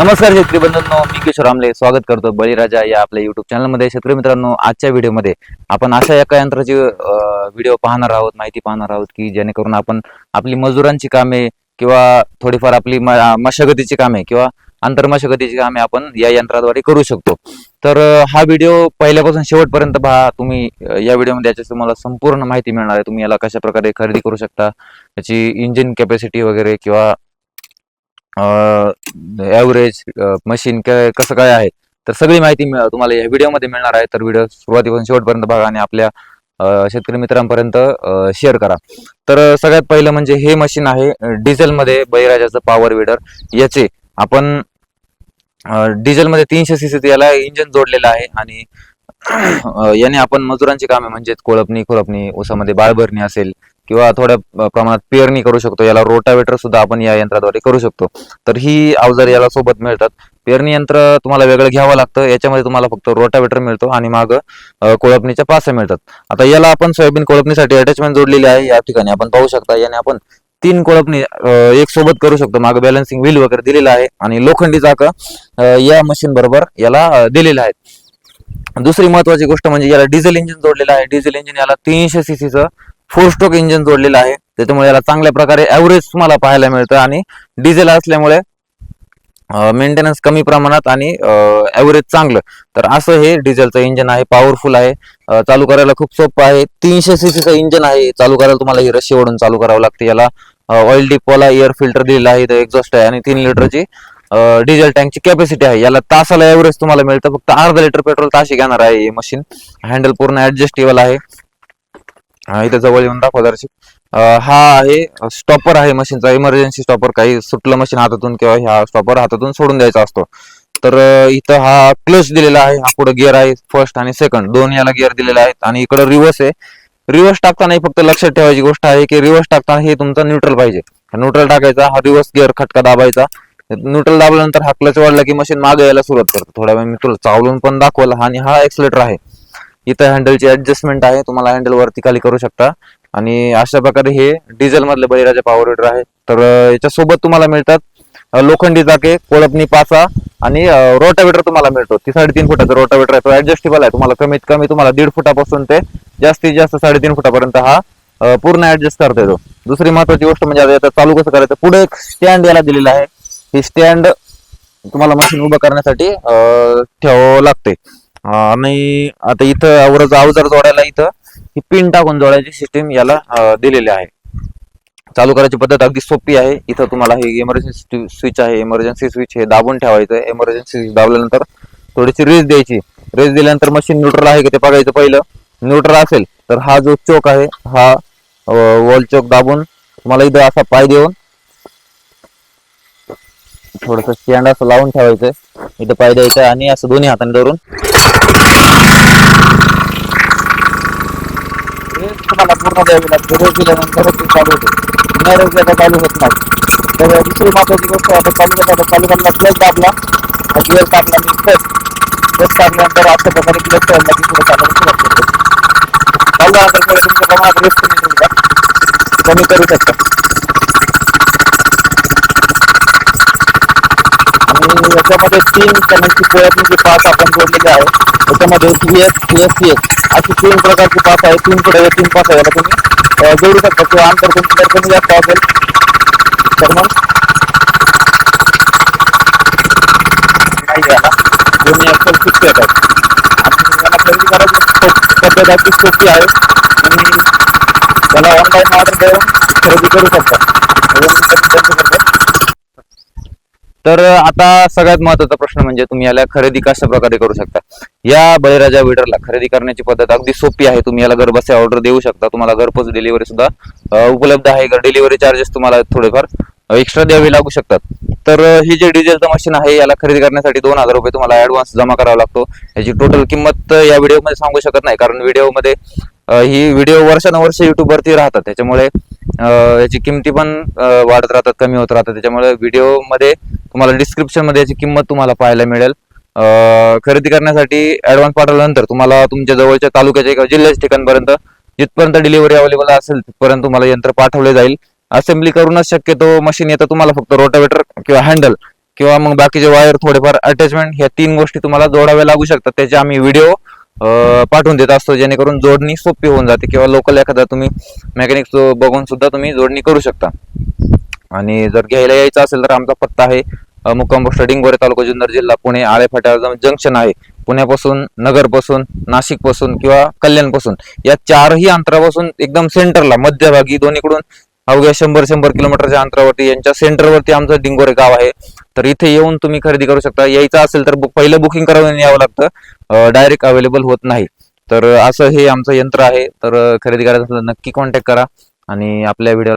नमस्कार शेतकरी बंधूंनो, मी किशोर आमले स्वागत करतो बळीराजा या आपल्या युट्यूब चॅनलमध्ये. शेतकरी मित्रांनो, आजच्या व्हिडिओमध्ये आपण अशा एका यंत्राची व्हिडिओ पाहणार आहोत, माहिती पाहणार आहोत की जेणेकरून आपण आपली मजुरांची कामे किंवा थोडीफार आपली मशागतीची कामे किंवा आंतरमशागतीची कामे आपण या यंत्राद्वारे करू शकतो. तर हा व्हिडिओ पहिल्यापासून शेवटपर्यंत पहा तुम्ही. या व्हिडिओमध्ये याची तुम्हाला संपूर्ण माहिती मिळणार आहे. तुम्ही याला कशा प्रकारे खरेदी करू शकता, याची इंजिन कॅपॅसिटी वगैरे किंवा ॲव्हरेज मशीन कसं काय आहे, तर सगळी माहिती तुम्हाला या व्हिडिओमध्ये मिळणार आहे. तर व्हिडिओ सुरुवातीपासून शेवटपर्यंत बघा आणि आपल्या शेतकरी मित्रांपर्यंत शेअर करा. तर सगळ्यात पहिलं म्हणजे हे मशीन आहे डिझेलमध्ये बळीराजाचं पॉवर विडर. याचे आपण डिझेलमध्ये 300 cc याला इंजिन जोडलेलं आहे आणि याने आपण मजुरांची कामे म्हणजे खुरपणी, ऊसामध्ये बाळभरणी असेल किंवा थोड्या प्रमाणात पेरणी करू शकतो. याला रोटावेटर सुद्धा आपण या यंत्राद्वारे करू शकतो. तर ही अवजार याला सोबत मिळतात. पेरणी यंत्र तुम्हाला वेगळं घ्यावं लागतं. याच्यामध्ये तुम्हाला फक्त रोटावेटर मिळतो आणि माग कोळपणीच्या पास्या मिळतात. आता याला आपण सोयाबीन कोळपणीसाठी अटॅचमेंट जोडलेली आहे. या ठिकाणी आपण पाहू शकता. याने आपण 3 कोळपणी एक सोबत करू शकतो. मागे बॅलन्सिंग व्हील वगैरे दिलेला आहे आणि लोखंडी चाकं या मशीन बरोबर याला दिलेलं आहे. दुसरी महत्वाची गोष्ट म्हणजे याला डिझेल इंजिन जोडलेलं आहे. डिझेल इंजिन याला 300 cc 4 स्ट्रोक इंजिन जोडलेलं आहे. त्याच्यामुळे याला चांगल्या प्रकारे ॲव्हरेज तुम्हाला पाहायला मिळतं आणि डिझेल असल्यामुळे मेंटेनन्स कमी प्रमाणात आणि ॲव्हरेज चांगलं. तर असं हे डिझेलचं इंजिन आहे. पॉवरफुल आहे, चालू करायला खूप सोपं आहे. 300 cc इंजिन आहे. चालू करायला तुम्हाला ही रशी ओढून चालू करावं लागते. याला ऑइल डिपोला एअर फिल्टर दिलेला आहे, एक्झॉस्ट आहे आणि 3 लिटरची डिझेल टँकची कॅपॅसिटी आहे. याला तासाला ॲव्हरेज तुम्हाला मिळतं. फक्त अर्धा लिटर पेट्रोल ताशी घेणार आहे ही मशीन. हँडल पूर्ण ऍडजस्टेबल आहे. इथे जवळ येऊन दाखवा जराशी. हा आहे स्टॉपर आहे मशीनचा, इमर्जन्सी स्टॉपर. काही सुटलं मशीन हातातून किंवा ह्या स्टॉपर हातातून सोडून द्यायचा असतो. तर इथं हा क्लच दिलेला आहे. हा पुढे गिअर आहे, फर्स्ट आणि सेकंड दोन याला गिअर दिलेले आहेत आणि इकडे रिव्हर्स आहे. रिव्हर्स टाकताना फक्त लक्षात ठेवायची गोष्ट आहे की रिव्हर्स टाकताना हे तुमचा न्यूट्रल पाहिजे. न्यूट्रल टाकायचा, हा रिव्हर्स गिअर खटका दाबायचा. न्यूट्रल दाबल्यानंतर हा क्लच वाढला की मशीन मागे यायला सुरुवात करतो. थोड्या वेळ मी तुला चावलून पण दाखवलं. आणि हा एक्सलेटर आहे. इथं हँडलची ऍडजस्टमेंट आहे, तुम्हाला हँडल वरती खाली करू शकता. आणि अशा प्रकारे हे डिझेल मधले बळीराजा पॉवर विडर आहे. तर याच्यासोबत तुम्हाला मिळतात लोखंडी चाके, कोळपणी पासा आणि रोटावेटर तुम्हाला मिळतो. 3.5 फुटाचा रोटावेटर आहे. तो ऍडजस्टेबल आहे. तुम्हाला कमीत कमी तुम्हाला 1.5 फुटापासून ते जास्तीत जास्त 3.5 फुटापर्यंत हा पूर्ण ऍडजस्ट करता येतो. दुसरी महत्वाची गोष्ट म्हणजे आता चालू कसं करायचं, पुढे एक स्टँड याला दिलेला आहे. ही स्टँड तुम्हाला मशीन उभं करण्यासाठी ठेवावं लागते. आणि आता इथं अवजार जोडायला इथं ही पिन टाकून जोडायची सिस्टीम याला दिलेली आहे. चालू करायची पद्धत अगदी सोपी आहे. इथं तुम्हाला हे इमर्जन्सी स्विच आहे. इमर्जन्सी स्विच हे दाबून ठेवायचं. इमर्जन्सी स्विच दाबल्यानंतर थोडीशी रेस द्यायची. रेस दिल्यानंतर मशीन न्यूट्रल आहे की ते बघायचं. पहिलं न्यूट्रल असेल तर हा जो चोक आहे हा वॉल चोक दाबून तुम्हाला इथं असा पाय देऊन थोडस स्टँड असं लावून ठेवायचं. इथं पाय द्यायचा आणि असं दोन्ही हाताने धरून तुम्हाला पूर्ण द्यावी लागते. रेस दिल्यानंतर ते चालू होते. न रेस द्यायला चालू होत नाही. तर दुसरी महत्वाची गोष्ट आता चालू करायला क्लच दाबला, गिअर टाकला मी क्लच टाकल्यानंतर अशा प्रकारे क्लच ठेवला की पुढे चालवायला सुरुवात करतो. चालल्यानंतर तुमच्या प्रमाणात रेस कमी करू शकता. आणि याच्यामध्ये 3 चॅनलची कोळपणीची पास आपण जोडलेली आहे. त्याच्यामध्ये CS अशी 3 प्रकारची पास आहे. 3 फुटाच्या 3 पास याला तुम्ही जोडू शकता किंवा अंतर तुमचं जर कमी जास्त असेल तर मग नाही याला दोन्ही एक्सेल फिक्स येतात. आणि याला खरेदी करायची पद्धत अगदी सोपी आहे आणि याला ऑनलाईन ऑर्डर देऊन खरेदी करू शकता. तर आता सगळ्यात महत्वाचा प्रश्न म्हणजे तुम्ही याला खरेदी कशा प्रकारे करू शकता. या बळीराजा विडरला खरेदी करण्याची पद्धत अगदी सोपी आहे. तुम्ही याला घरबसल्या ऑर्डर देऊ शकता. तुम्हाला घरपोच डिलिव्हरी सुद्धा उपलब्ध आहे. डिलिव्हरी चार्जेस तुम्हाला थोडेफार एक्स्ट्रा द्यावे लागू शकतात. तर ही जे डिझेलचं मशीन आहे याला खरेदी करण्यासाठी 2000 रुपये तुम्हाला ऍडव्हान्स जमा करावा लागतो. याची टोटल किंमत या व्हिडिओमध्ये सांगू शकत नाही, कारण व्हिडिओमध्ये ही व्हिडिओ वर्षानुवर्ष युट्यूबवरती राहतात. त्याच्यामुळे याची किमती पण वाढत राहतात, कमी होत राहतात. त्याच्यामुळे व्हिडिओमध्ये तुम्हाला डिस्क्रिप्शन मध्ये याची किंमत तुम्हाला पाहायला मिळेल. खरेदी करण्यासाठी ऍडव्हान्स पाठवल्यानंतर तुम्हाला तुमच्या जवळच्या तालुक्याच्या किंवा जिल्ह्याच्या ठिकाणपर्यंत जिथपर्यंत डिलिव्हरी अवेलेबल असेल तिथपर्यंत तुम्हाला यंत्र पाठवले जाईल. असेंब्ली करूनच शक्यतो मशीन येतं. तुम्हाला फक्त रोटावेटर किंवा हँडल किंवा मग बाकीचे वायर थोडेफार अटॅचमेंट, ह्या 3 गोष्टी तुम्हाला जोडाव्या लागू शकतात. त्याचे आम्ही व्हिडिओ पाठवून देत असतो, जेणेकरून जोडणी सोपी होऊन जाते, किंवा लोकल एखादा तुम्ही मेकॅनिक बघून सुद्धा तुम्ही जोडणी करू शकता. आणि जर घ्यायला यायचं असेल तर आमचा पत्ता आहे मुक्काम पोस्ट डिंगोरे, तालुका जुन्नर, जिल्हा पुणे. आळेफाट्यावर जाऊन जंक्शन आहे. पुण्यापासून, नगरपासून, नाशिकपासून किंवा कल्याणपासून या 4ही अंतरापासून एकदम सेंटरला, मध्यभागी, दोन्हीकडून अवघ्या 100 किलोमीटरच्या अंतरावरती, यांच्या सेंटरवरती आमचं डिंगोरे गाव आहे. तर इथे येऊन तुम्ही खरेदी करू शकता. यायचं असेल तर पहिलं बुकिंग करावं यावं लागतं, डायरेक्ट अवेलेबल होत नाही. तर असं हे आमचं यंत्र आहे. तर खरेदी करायचं असेल तर नक्की कॉन्टॅक्ट करा आणि आपल्या व्हिडिओ